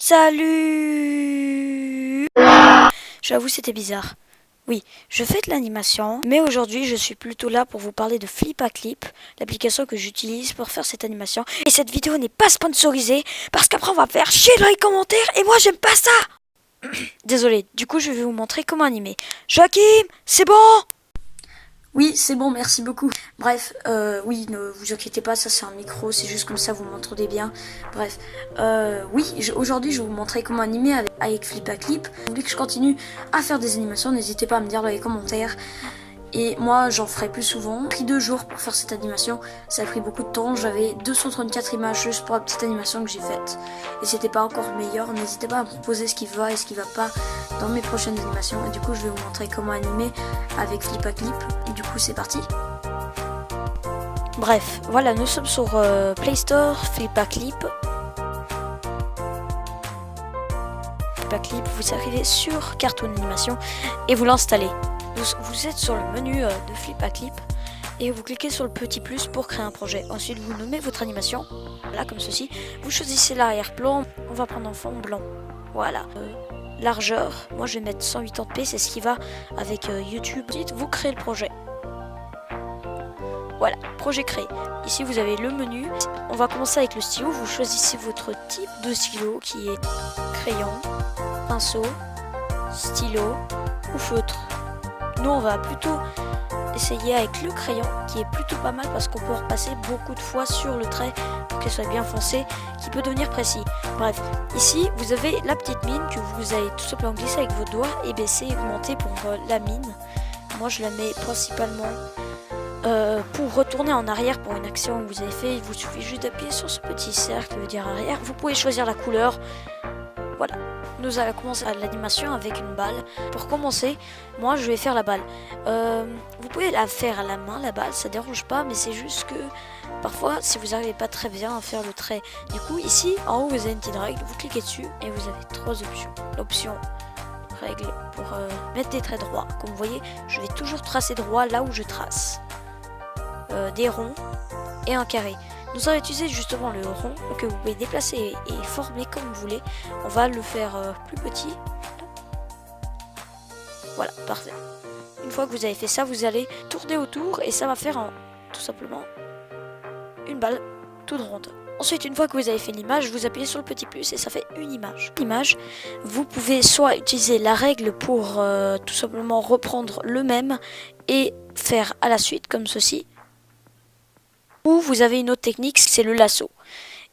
Salut! J'avoue, c'était bizarre. Oui, je fais de l'animation, mais aujourd'hui je suis plutôt là pour vous parler de Flipaclip, l'application que j'utilise pour faire cette animation. Et cette vidéo n'est pas sponsorisée, parce qu'après on va me faire chier dans les commentaires, et moi j'aime pas ça! Désolé, du coup je vais vous montrer comment animer. Joachim, c'est bon? Oui, c'est bon, merci beaucoup. Bref, oui, ne vous inquiétez pas, ça c'est un micro, c'est juste comme ça vous m'entendez bien. Bref, oui, aujourd'hui je vais vous montrer comment animer avec Flipaclip. Si vous voulez que je continue à faire des animations, n'hésitez pas à me dire dans les commentaires. Et moi j'en ferai plus souvent. Pris 2 jours pour faire cette animation, ça a pris beaucoup de temps. J'avais 234 images juste pour la petite animation que j'ai faite. Et c'était pas encore meilleur. N'hésitez pas à me proposer ce qui va et ce qui va pas dans mes prochaines animations. Et du coup je vais vous montrer comment animer avec Flipaclip. Et du coup c'est parti. Bref, voilà, nous sommes sur Play Store, Flipaclip. Flipaclip, vous arrivez sur Cartoon Animation et vous l'installez. Vous êtes sur le menu de Flipaclip et vous cliquez sur le petit plus pour créer un projet. Ensuite, vous nommez votre animation, là comme ceci. Vous choisissez l'arrière-plan, on va prendre en fond blanc. Voilà. Largeur, moi je vais mettre 180p, c'est ce qui va avec YouTube. Ensuite, vous créez le projet. Voilà, projet créé. Ici, vous avez le menu. On va commencer avec le stylo. Vous choisissez votre type de stylo qui est crayon, pinceau, stylo ou feutre. Nous, on va plutôt essayer avec le crayon, qui est plutôt pas mal parce qu'on peut repasser beaucoup de fois sur le trait pour qu'il soit bien foncé, qui peut devenir précis. Bref, ici, vous avez la petite mine que vous allez tout simplement glisser avec vos doigts et baisser et augmenter pour la mine. Moi, je la mets principalement pour retourner en arrière pour une action que vous avez fait. Il vous suffit juste d'appuyer sur ce petit cercle qui veut dire arrière. Vous pouvez choisir la couleur. Voilà. Nous allons commencer l'animation avec une balle. Pour commencer, moi je vais faire la balle. Vous pouvez la faire à la main, la balle, ça dérange pas, mais c'est juste que parfois, si vous n'arrivez pas très bien à faire le trait. Du coup, ici, en haut, vous avez une petite règle, vous cliquez dessus et vous avez 3 options. L'option règle pour mettre des traits droits. Comme vous voyez, je vais toujours tracer droit là où je trace. Des ronds et un carré. Nous allons utiliser justement le rond que vous pouvez déplacer et former comme vous voulez. On va le faire plus petit. Voilà, parfait. Une fois que vous avez fait ça, vous allez tourner autour et ça va faire tout simplement une balle toute ronde. Ensuite, une fois que vous avez fait l'image, vous appuyez sur le petit plus et ça fait une image. L'image, vous pouvez soit utiliser la règle pour tout simplement reprendre le même et faire à la suite comme ceci. Ou vous avez une autre technique, c'est le lasso.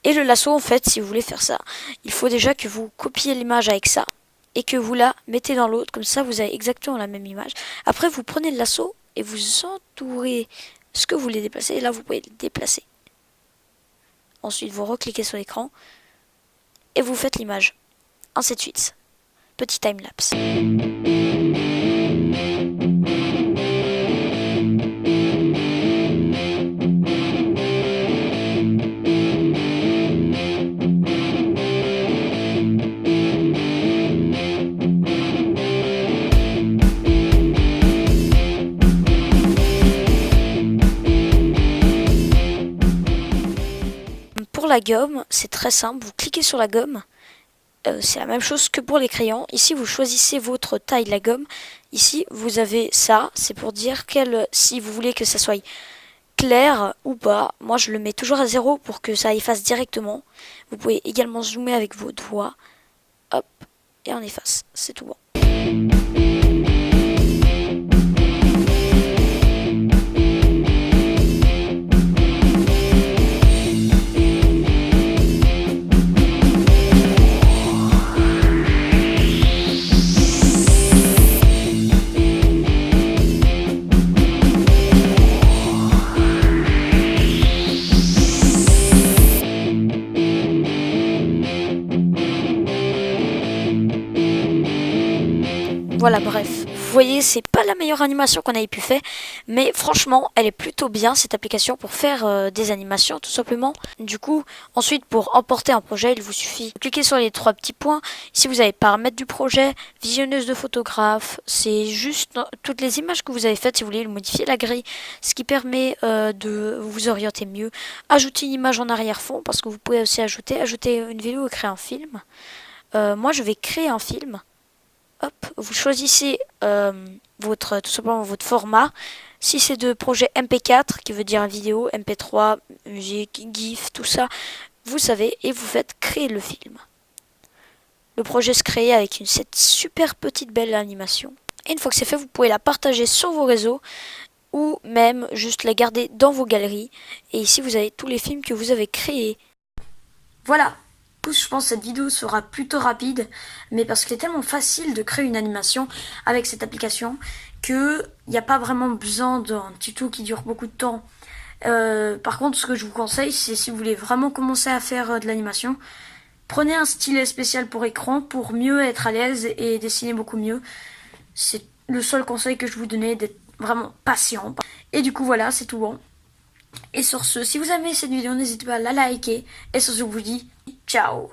Et le lasso, en fait, si vous voulez faire ça, il faut déjà que vous copiez l'image avec ça et que vous la mettez dans l'autre. Comme ça, vous avez exactement la même image. Après, vous prenez le lasso et vous entourez ce que vous voulez déplacer. Et là, vous pouvez le déplacer. Ensuite, vous recliquez sur l'écran et vous faites l'image. Ainsi de suite. Petit time-lapse. Pour la gomme, c'est très simple, vous cliquez sur la gomme, c'est la même chose que pour les crayons. Ici, vous choisissez votre taille de la gomme. Ici, vous avez ça, c'est pour dire si vous voulez que ça soit clair ou pas. Moi, je le mets toujours à 0 pour que ça efface directement. Vous pouvez également zoomer avec vos doigts. Hop, et on efface, c'est tout bon. Voilà, bref, vous voyez, c'est pas la meilleure animation qu'on ait pu faire, mais franchement, elle est plutôt bien cette application pour faire des animations tout simplement. Du coup, ensuite pour emporter un projet, il vous suffit de cliquer sur les 3 petits points. Ici, vous avez paramètres du projet, visionneuse de photographe, c'est juste toutes les images que vous avez faites si vous voulez modifier la grille, ce qui permet de vous orienter mieux. Ajouter une image en arrière-fond, parce que vous pouvez aussi ajouter une vidéo et créer un film. Moi, je vais créer un film. Hop, vous choisissez tout simplement votre format. Si c'est de projet MP4, qui veut dire vidéo, MP3, musique, GIF, tout ça, vous savez, et vous faites créer le film. Le projet se crée avec cette super petite belle animation. Et une fois que c'est fait, vous pouvez la partager sur vos réseaux ou même juste la garder dans vos galeries. Et ici, vous avez tous les films que vous avez créés. Voilà. Je pense que cette vidéo sera plutôt rapide, mais parce que c'est tellement facile de créer une animation avec cette application qu'il n'y a pas vraiment besoin d'un tuto qui dure beaucoup de temps. Par contre, ce que je vous conseille, c'est si vous voulez vraiment commencer à faire de l'animation, prenez un stylet spécial pour écran pour mieux être à l'aise et dessiner beaucoup mieux. C'est le seul conseil que je vous donnais, d'être vraiment patient. Et du coup, voilà, c'est tout bon. Et sur ce, si vous aimez cette vidéo, n'hésitez pas à la liker. Et sur ce, je vous dis ciao.